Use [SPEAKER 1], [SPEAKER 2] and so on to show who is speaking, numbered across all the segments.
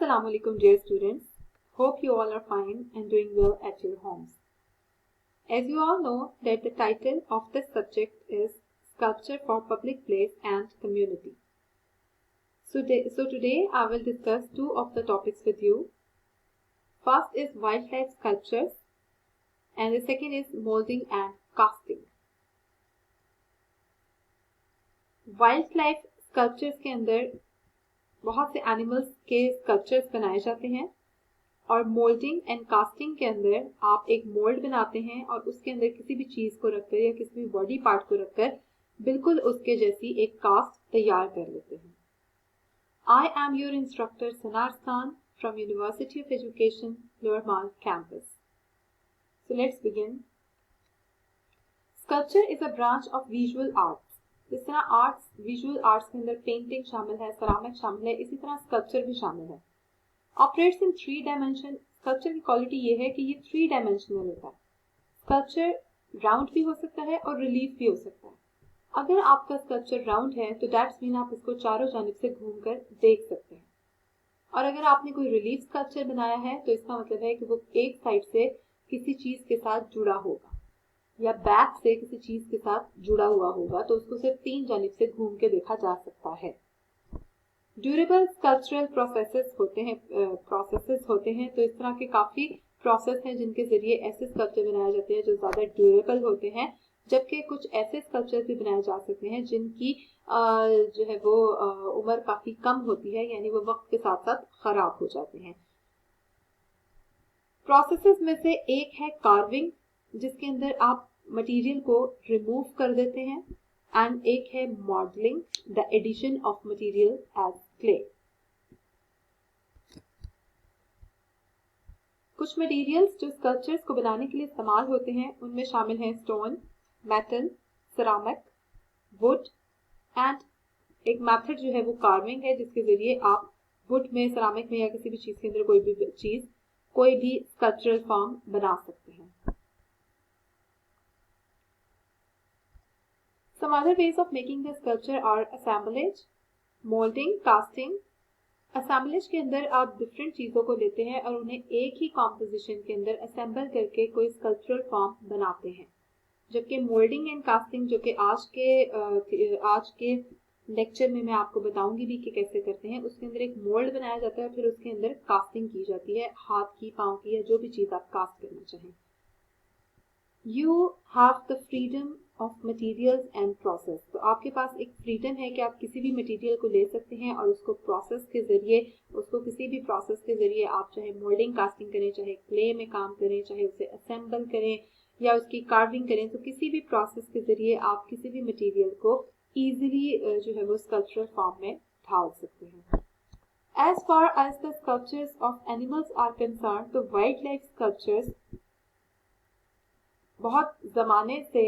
[SPEAKER 1] Assalamu alaikum dear students. Hope you all are fine and doing well at your homes. As you all know that the title of this subject is Sculpture for Public Place and Community. So today I will discuss two of the topics with you. First is wildlife sculptures and the second is molding and casting. Wildlife sculptures के अंदर बहुत से animals के sculptures बनाए जाते हैं और moulding and casting के अंदर आप एक मोल्ड बनाते हैं और उसके अंदर किसी भी चीज को रखकर या किसी भी बॉडी पार्ट को रखकर बिल्कुल उसके जैसी एक कास्ट तैयार कर लेते हैं. I am your instructor Sanawar Khan from university of education lower mall campus. So let's begin. Sculpture is a branch of visual arts. जिस तरह आर्ट्स विजुअल आर्ट्स के अंदर पेंटिंग शामिल है, सेरामिक शामिल है, इसी तरह स्कल्पचर भी शामिल है. Operates in 3 dimension. स्कल्पचर की क्वालिटी ये है कि ये 3 डायमेंशनल होता है. स्कल्पचर राउंड भी हो सकता है और रिलीफ भी हो सकता है. अगर आपका स्कल्पचर राउंड है तो दैट्स मीन आप इसको चारों जानिब से घूमकर देख सकते हैं. और अगर आपने कोई रिलीफ स्कल्पचर बनाया है तो इसका मतलब है कि वो एक साइड से किसी चीज के साथ जुड़ा होगा या बैक से किसी चीज के साथ जुड़ा हुआ होगा, तो उसको सिर्फ 3 जानिब से घूम के देखा जा सकता है. ड्यूरेबल स्कल्पचरल प्रोसेसेस होते हैं. तो इस तरह के काफी प्रोसेस हैं जिनके जरिए ऐसे स्कल्पचर बनाए जाते हैं जो ज्यादा ड्यूरेबल होते हैं, जबकि कुछ ऐसे स्कल्पचर भी बनाए जा सकते हैं जिनकी जो है वो उम्र काफी कम होती है, यानी वो वक्त के साथ साथ खराब हो जाते हैं. प्रोसेसेस में से एक है कार्विंग, जिसके अंदर आप मटेरियल को रिमूव कर देते हैं, एंड एक है modelling, the addition of material as clay. कुछ मटेरियल्स जो स्कल्पचर्स को बनाने के लिए इस्तेमाल होते हैं उनमें शामिल हैं stone, metal, ceramic, would and एक मेथड जो है वो कार्विंग है, जिसके जरिए आप वुड में, सेरामिक में या किसी भी चीज के अंदर कोई भी स्कल्पचरल फॉर्म बना सकते हैं. Some other ways of making the sculpture are assemblage, molding, casting. Assemblage के अंदर आप डिफरेंट चीज़ों को लेते हैं और उन्हें एक ही कॉम्पोजिशन के अंदर असेंबल करके कोई स्कल्पचरल फॉर्म बनाते हैं. जबकि मोल्डिंग एंड कास्टिंग, जो कि आज के लेक्चर में मैं आपको बताऊंगी भी कि कैसे करते हैं, उसके अंदर एक मोल्ड बनाया जाता है, फिर उसके अंदर कास्टिंग की जाती है, हाथ की, पाँव की या जो भी चीज़ आप कास्ट करना चाहें. You have the freedom of materials and process. तो आपके पास एक फ्रीडम है कि आप किसी भी मटेरियल को ले सकते हैं और उसको किसी भी प्रोसेस के जरिए आप चाहे मोल्डिंग, कास्टिंग करें, चाहे क्ले में काम करें, चाहे उसे असेंबल करें या उसकी कार्विंग करें, तो किसी भी प्रोसेस के जरिए आप किसी भी मटेरियल को इजीली जो है वो स्कल्पचरल फॉर्म में ढाल सकते हैं. As far as the sculptures of animals are concerned, तो वाइल्ड लाइफ स्कल्पचर्स बहुत जमाने से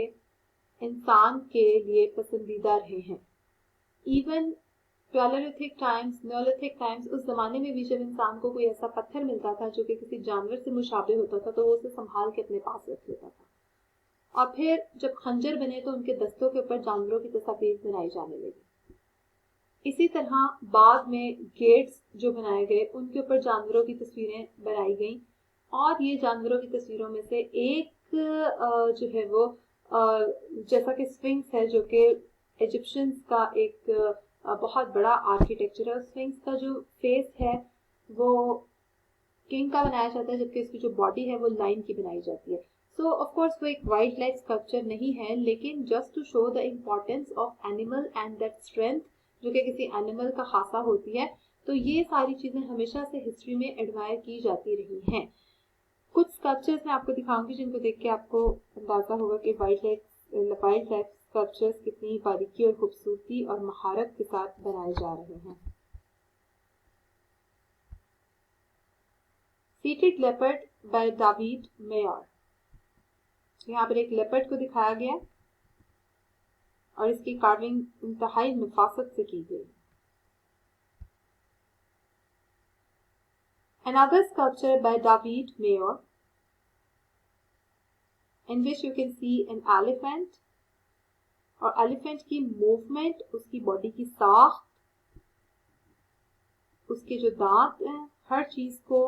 [SPEAKER 1] इंसान के लिए पसंदीदा रहे हैं. Even palaeolithic times, Neolithic times, उस जमाने में भी जब इंसान को कोई ऐसा पत्थर मिलता था जो कि किसी जानवर से मुशाबे होता था तो वो उसे संभाल के अपने पास रख लेता था. और फिर जब खंजर बने तो उनके दस्तों के ऊपर जानवरों की तस्वीर बनाई जाने लगी. इसी तरह बाद में गेट्स जो बनाए गए उनके ऊपर जानवरों की तस्वीरें बनाई गई और ये जानवरों की तस्वीरों में से एक जो है वो जैसा कि स्फिंक्स है, जो कि इजिप्शियंस का एक बहुत बड़ा आर्किटेक्चर है. स्फिंक्स का जो फेस है वो किंग का बनाया जाता है, जबकि इसकी जो बॉडी है वो लाइन की बनाई जाती है. सो ऑफ कोर्स वो एक वाइल्ड लाइफ स्कल्पचर नहीं है, लेकिन just to show the importance of animal and that strength जो कि किसी एनिमल का खासा होती है. तो ये सारी चीजें हमेशा से हिस्ट्री में एडमायर की जाती रही हैं. कुछ स्कल्पचर्स मैं आपको दिखाऊंगी जिनको देख के आपको अंदाजा होगा कि वाइल्ड लाइफ स्कल्पचर्स कितनी बारीकी और खूबसूरती और महारत के साथ बनाए जा रहे हैं. Seated leopard by David mayor. यहाँ पर एक लेपर्ड को दिखाया गया और इसकी कार्विंग इंतहाई नफासत से की गई. Another sculpture by David Mayer, in which you can see an elephant, और एलिफेंट की मूवमेंट, उसकी बॉडी की साख, उसके जो दांत हैं, हर चीज को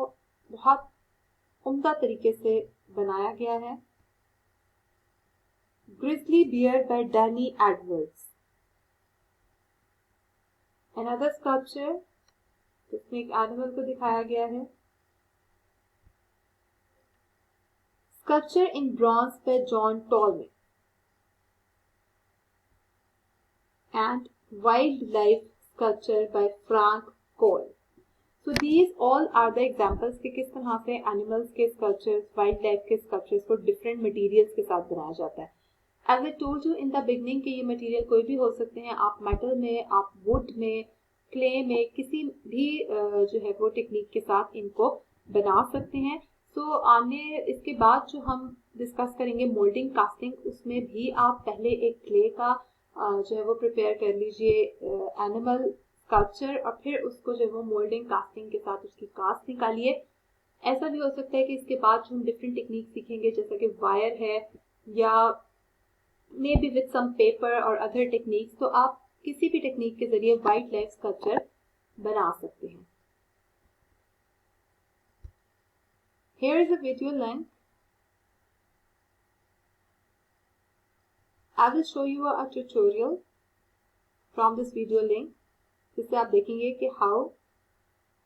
[SPEAKER 1] बहुत उम्दा तरीके से बनाया गया है। Grizzly bear by Danny Edwards. Another sculpture जिसमें एक एनिमल को दिखाया गया है। Sculpture in bronze by John Tolme and wildlife sculpture by Frank Cole. So these all are the examples कि किस तरह से animals के sculptures, wildlife के sculptures को different materials के साथ बनाया जाता है। As I told you in the beginning कि ये material कोई भी हो सकते हैं, आप metal में, आप wood में, clay में, किसी भी जो है वो टेक्निक के साथ इनको बना सकते हैं। तो आने इसके बाद जो हम डिस्कस करेंगे मोल्डिंग कास्टिंग, उसमें भी आप पहले एक क्ले का जो है वो प्रिपेयर कर लीजिए एनिमल स्कल्पचर, और फिर उसको जो है वो मोल्डिंग कास्टिंग के साथ उसकी कास्ट निकालिए। ऐसा भी हो सकता है कि इसके बाद जो हम डिफरेंट टेक्निक सीखेंगे जैसा कि वायर है या maybe with some paper और अदर टेक्निक्स, तो आप किसी भी टेक्निक के जरिए वाइल्ड लाइफ स्कल्पचर बना सकते हैं। Here is a video link. I will show you a tutorial from this video link जिससे आप देखेंगे कि how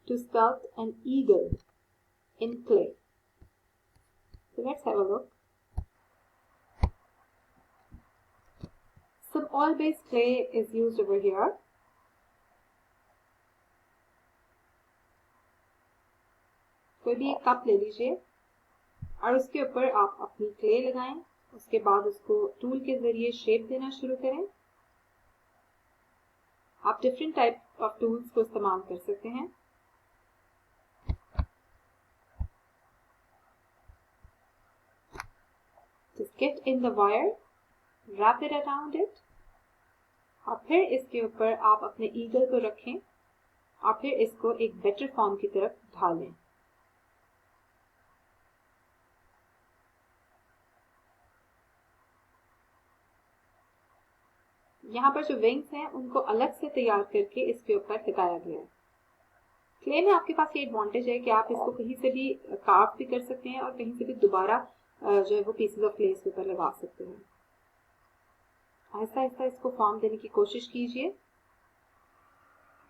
[SPEAKER 1] to sculpt an eagle in clay. So let's have a look. Some oil-based clay is used over here. कोई भी एक cup ले लीजिए और उसके ऊपर आप अपनी क्ले लगाएं। उसके बाद उसको टूल के जरिए शेप देना शुरू करें। आप डिफरेंट टाइप ऑफ टूल्स को इस्तेमाल कर सकते हैं। Just get in the wire, wrap it around it, और फिर इसके ऊपर आप अपने ईगल को रखें और फिर इसको एक बेटर फॉर्म की तरफ ढालें। यहाँ पर जो विंग्स हैं उनको अलग से तैयार करके इसके ऊपर लगाया गया है। क्ले में आपके पास ये एडवांटेज है कि आप इसको कहीं से भी कार्व भी कर सकते हैं और कहीं से भी दोबारा जो है वो पीसेस ऑफ क्ले इसके ऊपर लगा सकते हैं। आहिस्ता आहिस्ता इसको फॉर्म देने की कोशिश कीजिए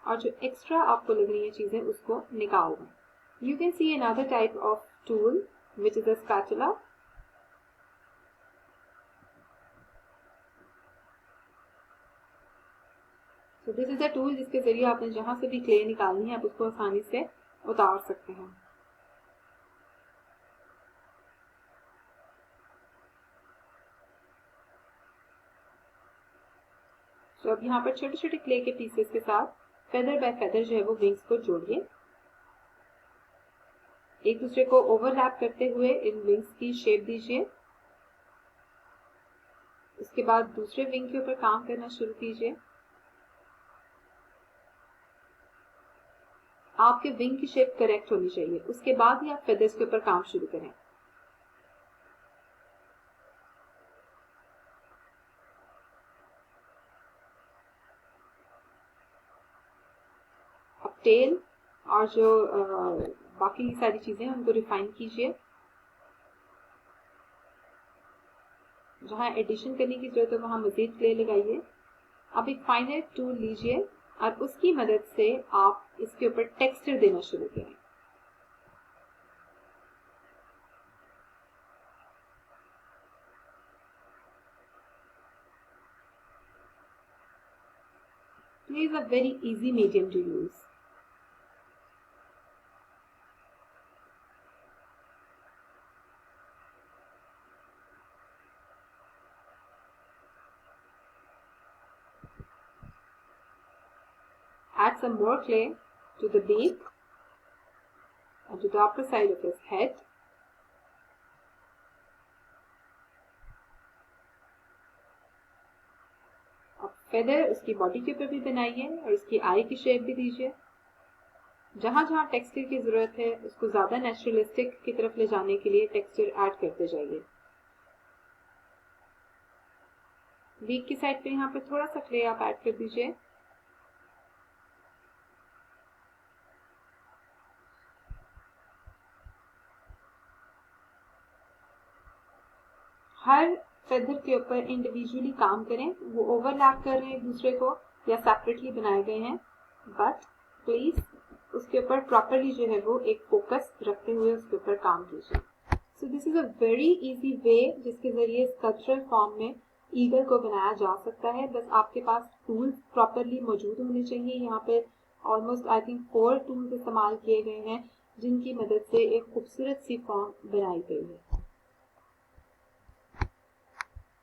[SPEAKER 1] और जो एक्स्ट्रा आपको लग रही है चीजें उसको निकाल दें। You can see another type of tool which is a spatula. तो दिस इज अ टूल जिसके जरिए आपने जहां से भी क्ले निकालनी है आप उसको आसानी से उतार सकते हैं। तो अब यहाँ पर छोटे छोटे क्ले के पीसेस के साथ फेदर बाय फेदर जो है वो विंग्स को जोड़िए। एक दूसरे को ओवरलैप करते हुए इन विंग्स की शेप दीजिए। उसके बाद दूसरे विंग के ऊपर काम करना शुरू कीजिए। आपके विंग की शेप करेक्ट होनी चाहिए, उसके बाद ही आप फेदर्स के ऊपर काम शुरू करें। अब टेल और जो बाकी सारी चीजें उनको रिफाइन कीजिए। जहां एडिशन करने की जरूरत है वहां मजीद क्ले लगाइए। अब एक फाइनर टूल लीजिए और उसकी मदद से आप इसके ऊपर टेक्सचर देना शुरू करें। Clay is a very easy medium to use. Add some more clay to the beak and to the upper side of his head. अब फेदर उसकी बॉडी के ऊपर भी बनाइए और उसकी आई की शेप भी दीजिए। जहां जहां टेक्सचर की जरूरत है उसको ज्यादा नेचुरलिस्टिक की तरफ ले जाने के लिए टेक्सचर ऐड करते जाइए। बीक की साइड पे यहाँ पर थोड़ा सा क्ले आप ऐड कर दीजिए। हर फेदर के ऊपर इंडिविजुअली काम करें, वो ओवरलैप कर रहे हैं एक दूसरे को या सेपरेटली बनाए गए हैं, बट प्लीज उसके ऊपर प्रॉपरली जो है वो एक फोकस रखते हुए उसके ऊपर काम कीजिए। So this is a very easy way जिसके जरिए स्कल्पचरल फॉर्म में ईगल को बनाया जा सकता है। बस आपके पास टूल्स प्रॉपरली मौजूद होने चाहिए। यहाँ पे ऑलमोस्ट आई थिंक 4 टूल्स इस्तेमाल किए गए हैं जिनकी मदद से एक खूबसूरत सी फॉर्म बनाई गई है।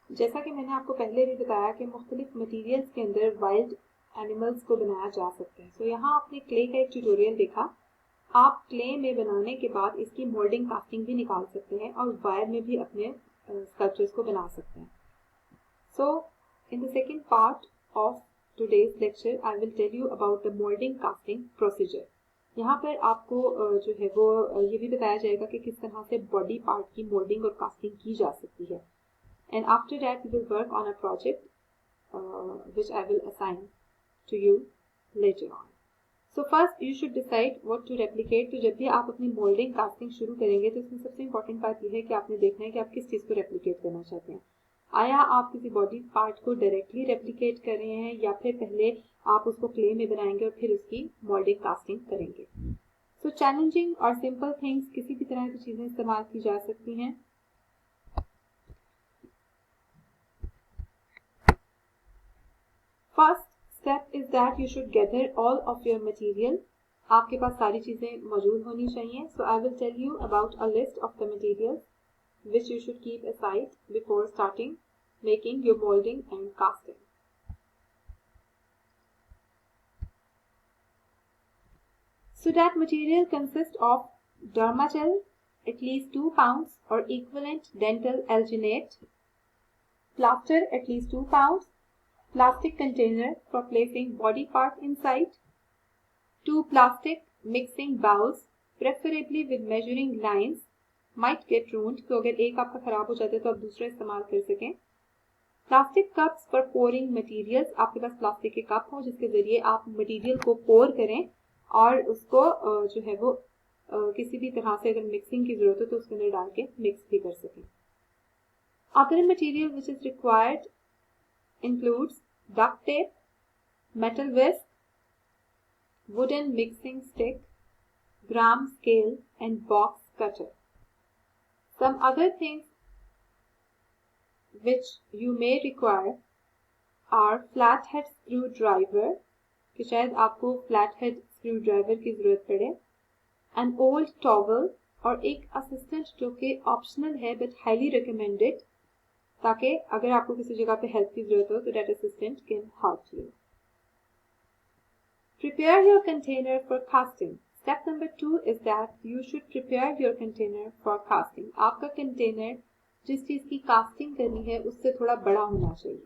[SPEAKER 1] जैसा कि मैंने आपको पहले भी बताया कि मुख्तलिफ मटीरियल्स के अंदर वाइल्ड एनिमल्स को बनाया जा सकता है। सो यहाँ आपने क्ले का एक ट्यूटोरियल देखा। आप क्ले में बनाने के बाद इसकी मोल्डिंग कास्टिंग भी निकाल सकते हैं और वायर में भी अपने स्कल्पचर्स को बना सकते हैं। So in the second part of today's lecture I will tell you about the molding casting procedure. यहाँ पर आपको जो है वो ये भी बताया जाएगा कि किस तरह से बॉडी पार्ट की मोल्डिंग और कास्टिंग की जा सकती है। And after that we will work on a project which I will assign to you later on. So first you should decide what to replicate. तो जब भी आप अपनी मोल्डिंग कास्टिंग शुरू करेंगे तो इसमें सबसे इम्पोर्टेंट बात यह है कि आपने देखना है कि आप किस चीज़ को रेप्लिकेट करना चाहते हैं। आया आप किसी बॉडी पार्ट को डायरेक्टली रेप्लिकेट कर रहे हैं या फिर पहले आप उसको क्ले में बनाएंगे और फिर उसकी मोल्डिंग कास्टिंग करेंगे। सो चैलेंजिंग और सिंपल थिंग्स किसी भी तरह की चीज़ें इस्तेमाल की जा सकती हैं। First step is that you should gather all of your material. आपके पास सारी चीज़ें मौजूद होनी चाहिए। So I will tell you about a list of the materials which you should keep aside before starting making your molding and casting. So that material consists of dermagel, at least 2 pounds or equivalent dental alginate, plaster at least 2 pounds, plastic container for placing body part inside, 2 plastic mixing bowls, preferably with measuring lines, might get ruined, तो अगर एक आपका खराब हो जाता है तो आप दूसरा इस्तेमाल कर सकें। Plastic cups for pouring materials, आपके पास प्लास्टिक के कप हो जिसके जरिए आप मटेरियल को पोर करें और उसको जो है वो किसी भी तरह से अगर मिक्सिंग की जरूरत हो तो उसके अंदर डाल के मिक्स भी कर सकें। Other material which is required includes duct tape, metal whisk, wooden mixing stick, gram scale and box cutter. Some other things which you may require are flathead screwdriver, कि शायद आपको flathead screwdriver की जरूरत पड़े, an old towel और एक assistant जो कि optional है but highly recommended, ताकि अगर आपको किसी जगह पे help की जरूरत हो तो that assistant can help you. Prepare your container for casting. Step number 2 is that you should prepare your container for casting. आपका कंटेनर जिस चीज़ की कास्टिंग करनी है उससे थोड़ा बड़ा होना चाहिए।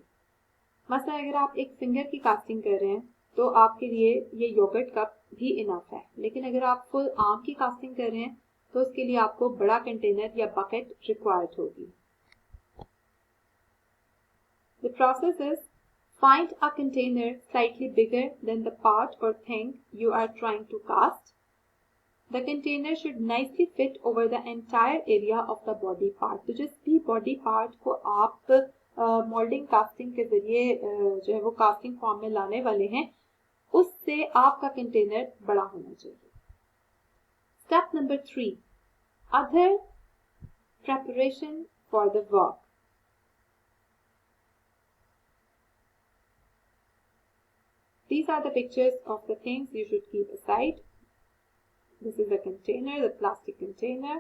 [SPEAKER 1] मसला अगर आप एक फिंगर की कास्टिंग कर रहे हैं तो आपके लिए ये योगर्ट कप भी इनफ है, लेकिन अगर आप फुल आर्म की कास्टिंग कर रहे हैं तो उसके लिए आपको बड़ा कंटेनर या बकेट रिक्वायर्ड होगी। The process is find a container slightly bigger than the part or thing you are trying to cast. The container should nicely fit over the entire area of the body part. तो जिस भी body part को आप moulding casting के जरिए जो है वो कास्टिंग फॉर्म में लाने वाले हैं उससे आपका कंटेनर बड़ा होना चाहिए। Step number 3, other preparation for the work. These are the pictures of the things you should keep aside. This is the container, the plastic container.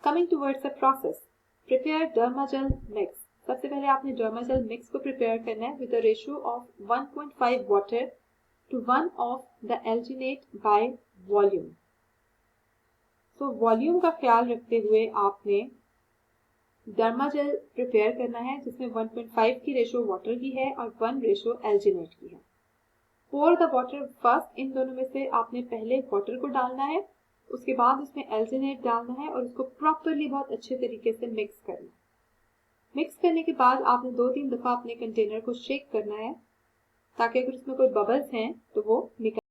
[SPEAKER 1] Coming towards the process, prepare dermagel mix. सबसे पहले आपने dermagel mix को prepare करना है with a ratio of 1.5 water to 1 of the alginate by volume. So volume का ख्याल रखते हुए आपने dermagel prepare करना है जिसमें 1.5 की रेशो वाटर की है और 1 रेशो alginate की है। pour the water first, इन दोनों में से आपने पहले वाटर को डालना है, उसके बाद उसमें एल्जिनेट डालना है और उसको प्रॉपरली बहुत अच्छे तरीके से मिक्स करना है। मिक्स करने के बाद आपने 2-3 दफ़ा अपने कंटेनर को शेक करना है ताकि अगर उसमें कोई बबल्स हैं तो वो निकल